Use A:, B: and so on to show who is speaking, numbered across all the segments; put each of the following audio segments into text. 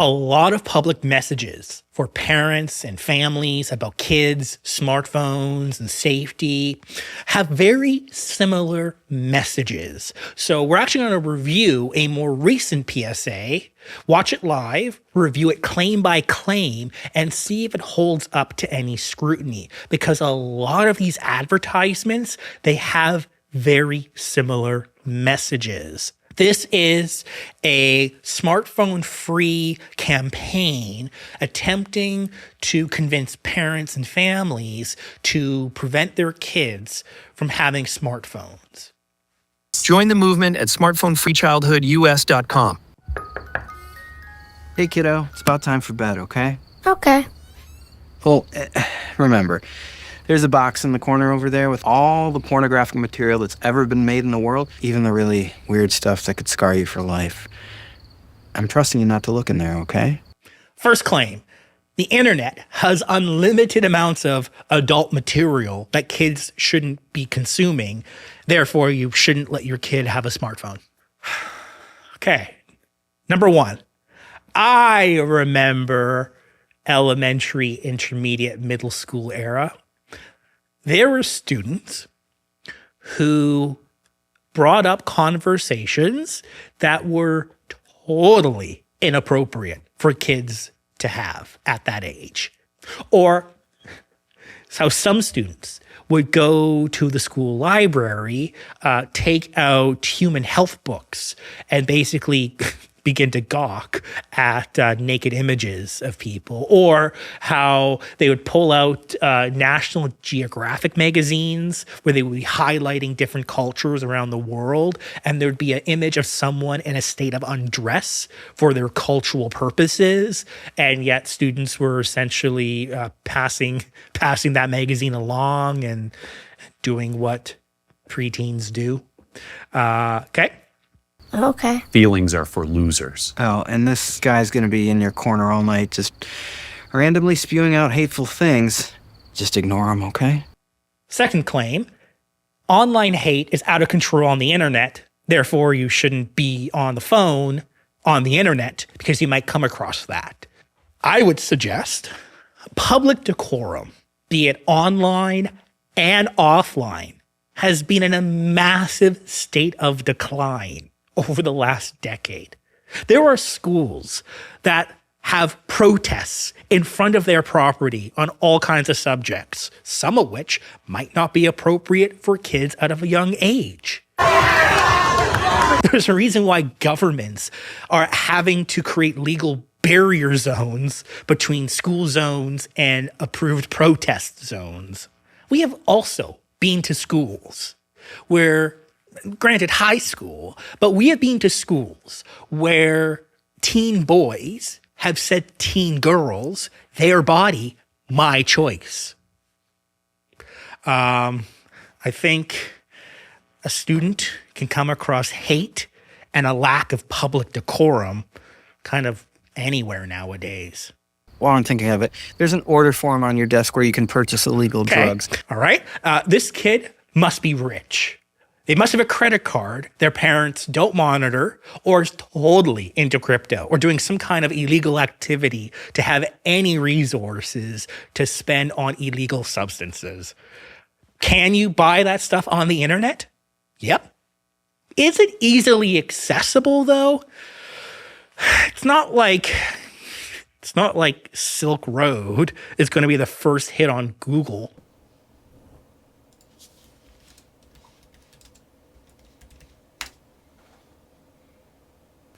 A: A lot of public messages for parents and families about kids, smartphones, and safety have very similar messages. So we're actually going to review a more recent PSA, watch it live, review it claim by claim, and see if it holds up to any scrutiny. Because a lot of these advertisements, they have very similar messages. This is a smartphone-free campaign attempting to convince parents and families to prevent their kids from having smartphones.
B: Join the movement at smartphonefreechildhoodus.com.
C: Hey, kiddo, it's about time for bed, okay?
D: Okay.
C: Well, remember, there's a box in the corner over there with all the pornographic material that's ever been made in the world, even the really weird stuff that could scar you for life. I'm trusting you not to look in there, okay?
A: First claim. The internet has unlimited amounts of adult material that kids shouldn't be consuming. Therefore, you shouldn't let your kid have a smartphone. Okay. Number one. I remember elementary, intermediate, middle school era. There were students who brought up conversations that were totally inappropriate for kids to have at that age. Or so some students would go to the school library, take out human health books, and basically begin to gawk at naked images of people, or how they would pull out National Geographic magazines where they would be highlighting different cultures around the world, and there would be an image of someone in a state of undress for their cultural purposes, and yet students were essentially passing that magazine along and doing what preteens do. Okay.
D: Okay.
E: Feelings are for losers.
C: Oh, and this guy's gonna be in your corner all night just randomly spewing out hateful things. Just ignore him, okay?
A: Second claim, online hate is out of control on the internet. Therefore, you shouldn't be on the phone on the internet because you might come across that. I would suggest public decorum, be it online and offline, has been in a massive state of decline over the last decade. There are schools that have protests in front of their property on all kinds of subjects, some of which might not be appropriate for kids out of a young age. There's a reason why governments are having to create legal barrier zones between school zones and approved protest zones. We have also been to schools where, granted high school, but we have been to schools where teen boys have said teen girls, their body, my choice. I think a student can come across hate and a lack of public decorum kind of anywhere nowadays.
C: While I'm thinking of it, there's an order form on your desk where you can purchase illegal drugs.
A: All right. This kid must be rich. They must have a credit card their parents don't monitor, or is totally into crypto or doing some kind of illegal activity to have any resources to spend on illegal substances. Can you buy that stuff on the internet? Yep. Is it easily accessible though? It's not like Silk Road is going to be the first hit on Google.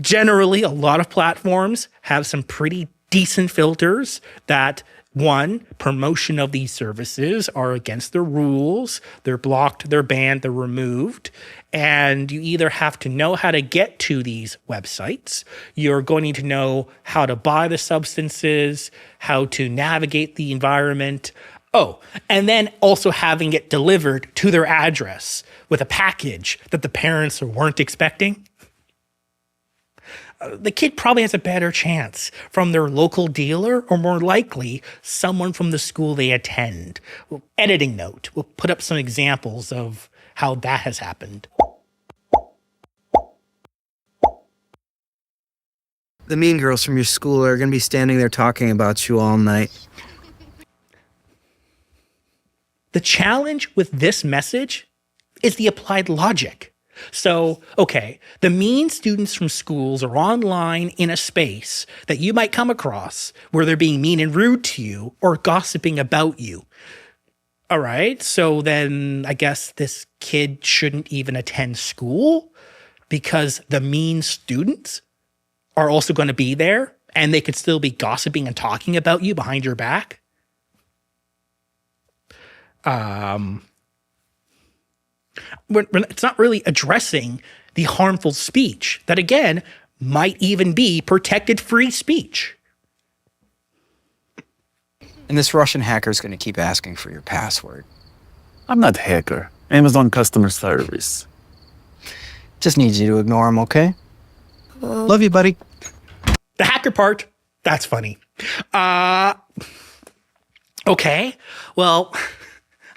A: Generally, a lot of platforms have some pretty decent filters that, one, promotion of these services are against the rules. They're blocked, they're banned, they're removed. And you either have to know how to get to these websites, you're going to need to know how to buy the substances, how to navigate the environment. Oh, and then also having it delivered to their address with a package that the parents weren't expecting. The kid probably has a better chance from their local dealer, or more likely, someone from the school they attend. Editing note, we'll put up some examples of how that has happened.
C: The mean girls from your school are going to be standing there talking about you all night.
A: The challenge with this message is the applied logic. So, okay, the mean students from schools are online in a space that you might come across where they're being mean and rude to you or gossiping about you. All right, so then I guess this kid shouldn't even attend school because the mean students are also going to be there and they could still be gossiping and talking about you behind your back. It's not really addressing the harmful speech that, again, might even be protected free speech.
C: And this Russian hacker is going to keep asking for your password.
E: I'm not hacker. Amazon customer service.
C: Just needs you to ignore him, okay? Love you, buddy.
A: The hacker part, that's funny. Okay, well,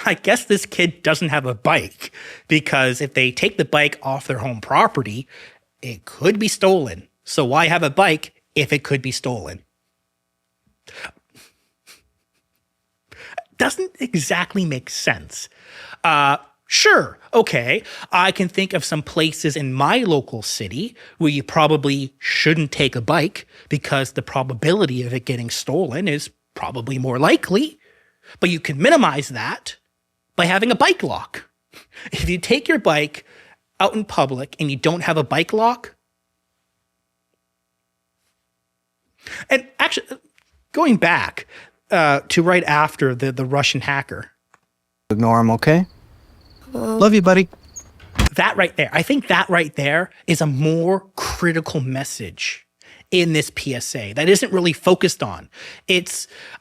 A: I guess this kid doesn't have a bike because if they take the bike off their home property, it could be stolen. So why have a bike if it could be stolen? Doesn't exactly make sense. Sure, okay, I can think of some places in my local city where you probably shouldn't take a bike because the probability of it getting stolen is probably more likely, but you can minimize that by having a bike lock. If you take your bike out in public and you don't have a bike lock, and actually, going back to right after the Russian hacker.
C: Ignore him, okay? Love you, buddy.
A: That right there, I think that right there is a more critical message in this PSA that isn't really focused on.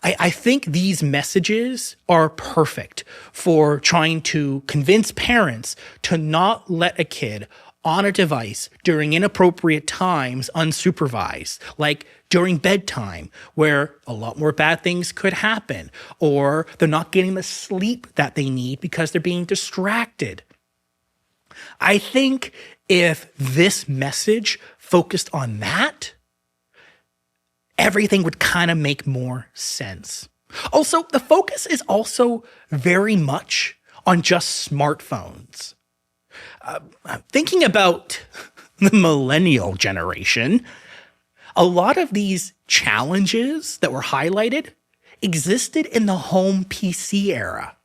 A: I think these messages are perfect for trying to convince parents to not let a kid on a device during inappropriate times unsupervised, like during bedtime, where a lot more bad things could happen, or they're not getting the sleep that they need because they're being distracted. I think if this message focused on that, everything would kind of make more sense. Also, the focus is also very much on just smartphones. Thinking about the millennial generation, a lot of these challenges that were highlighted existed in the home PC era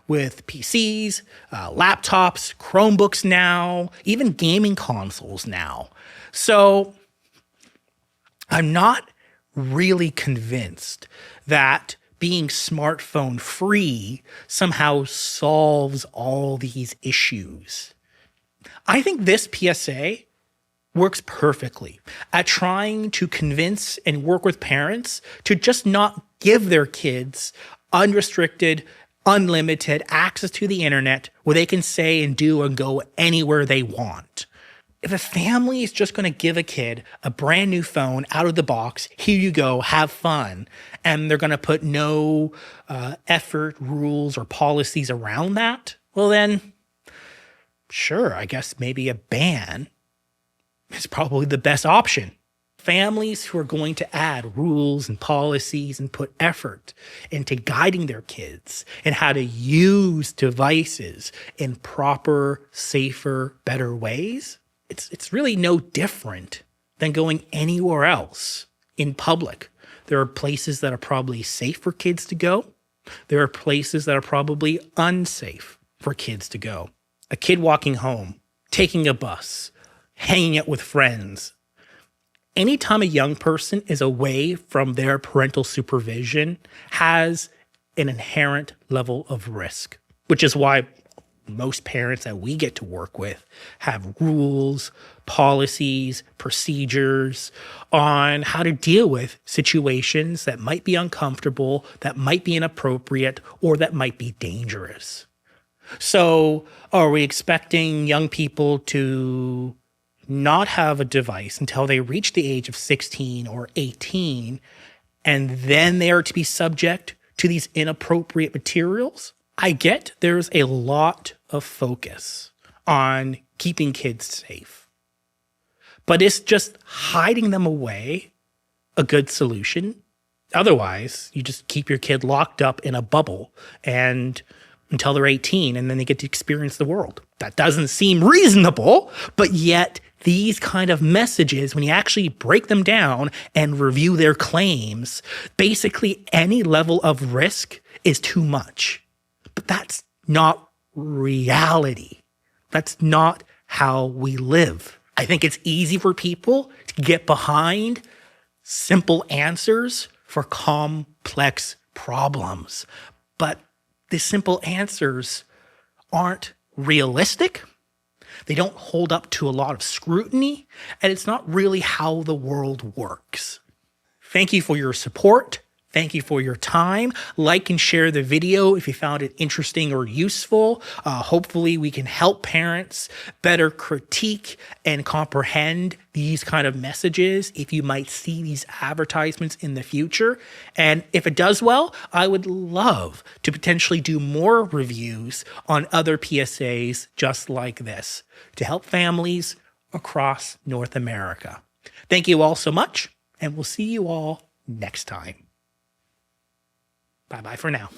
A: with PCs, laptops, Chromebooks now, even gaming consoles now. So I'm not really convinced that being smartphone free somehow solves all these issues. I think this PSA works perfectly at trying to convince and work with parents to just not give their kids unrestricted, unlimited access to the internet where they can say and do and go anywhere they want. If a family is just going to give a kid a brand new phone out of the box, here you go, have fun, and they're going to put no effort, rules, or policies around that, well then, sure, I guess maybe a ban is probably the best option. Families who are going to add rules and policies and put effort into guiding their kids and how to use devices in proper, safer, better ways, it's really no different than going anywhere else in public. There are places that are probably safe for kids to go. There are places that are probably unsafe for kids to go. A kid walking home, taking a bus, hanging out with friends. Anytime a young person is away from their parental supervision has an inherent level of risk, which is why most parents that we get to work with have rules, policies, procedures on how to deal with situations that might be uncomfortable, that might be inappropriate, or that might be dangerous. So are we expecting young people to not have a device until they reach the age of 16 or 18, and then they are to be subject to these inappropriate materials? I get there's a lot of focus on keeping kids safe. But is just hiding them away a good solution? Otherwise, you just keep your kid locked up in a bubble and until they're 18 and then they get to experience the world. That doesn't seem reasonable, but yet these kind of messages, when you actually break them down and review their claims, basically any level of risk is too much. But that's not reality. That's not how we live. I think it's easy for people to get behind simple answers for complex problems. But the simple answers aren't realistic. They don't hold up to a lot of scrutiny, and it's not really how the world works. Thank you for your support. Thank you for your time. Like and share the video if you found it interesting or useful. Hopefully we can help parents better critique and comprehend these kind of messages if you might see these advertisements in the future. And if it does well, I would love to potentially do more reviews on other PSAs just like this to help families across North America. Thank you all so much, and we'll see you all next time. Bye-bye for now.